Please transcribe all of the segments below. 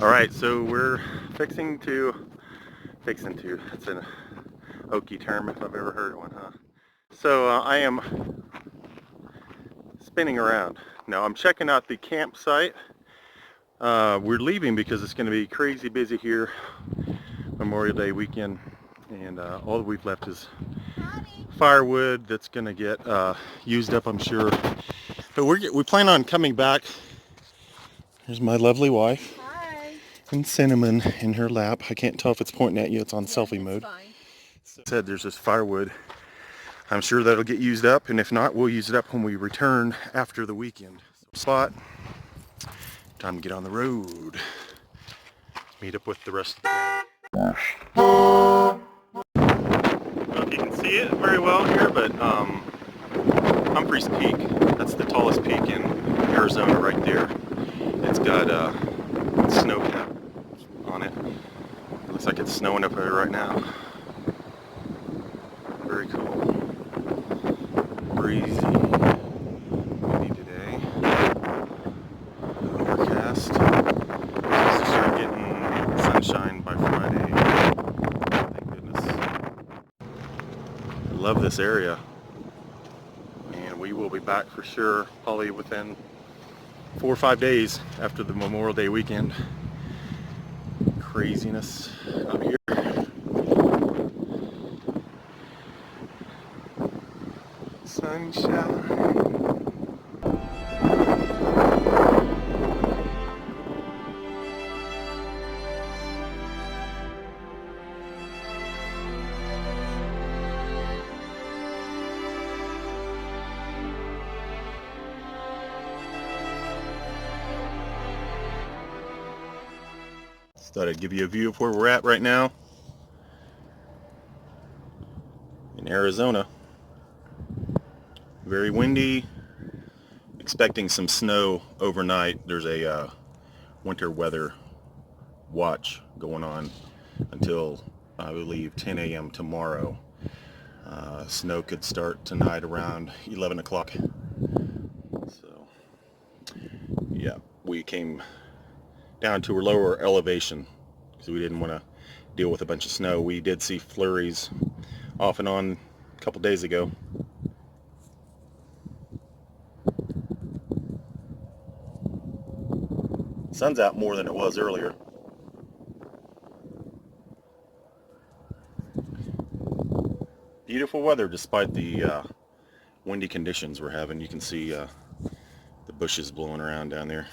All right, so we're fixing to, it's an oaky term if I've ever heard one, huh? So I am spinning around. Now I'm checking out the campsite. We're leaving because it's going to be crazy busy here Memorial Day weekend, and all that we've left is firewood that's going to get used up, I'm sure. But we plan on coming back. Here's my lovely wife. Hi. And Cinnamon in her lap. I can't tell if it's pointing at you. It's on selfie mode. Fine. So said there's this firewood. I'm sure that'll get used up, and if not, we'll use it up when we return after the weekend. Spot. Time to get on the road. Meet up with the rest of the gang. I don't know if you can see it very well here, but Humphreys Peak, that's the tallest peak in Arizona right there. It's got snow cap on it. It looks like it's snowing up there right now. Very cool. Breezy. Windy today. Overcast. Supposed to start getting sunshine by Friday. Thank goodness. I love this area. And we will be back for sure, probably within 4 or 5 days after the Memorial Day weekend. Craziness out here. Sunshine. Just thought I'd give you a view of where we're at right now in Arizona. Very windy. Expecting some snow overnight. There's a winter weather watch going on until I believe 10 a.m. tomorrow. Snow could start tonight around 11 o'clock. So yeah, we came down to a lower elevation because we didn't want to deal with a bunch of snow. We did see flurries off and on a couple days ago. Sun's out more than it was earlier. Beautiful weather despite the windy conditions we're having. You can see the bushes blowing around down there.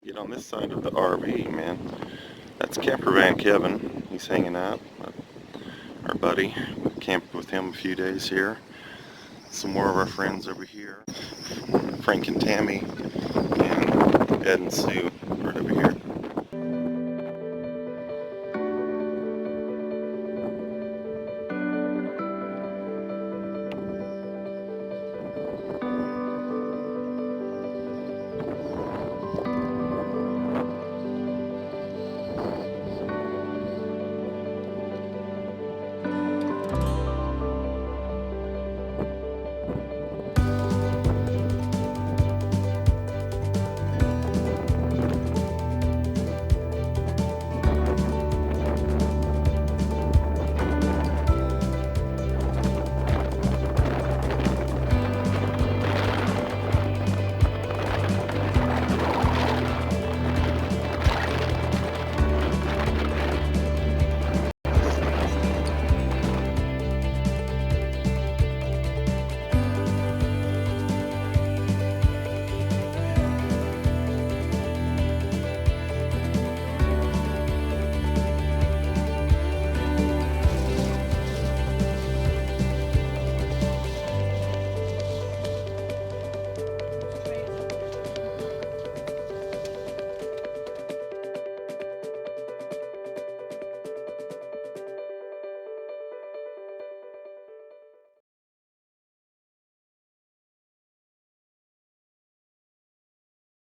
Get on this side of the RV, man. That's Camper Van Kevin. He's hanging out. Our buddy. We camped with him a few days here. Some more of our friends over here. Frank and Tammy and Ed and Sue.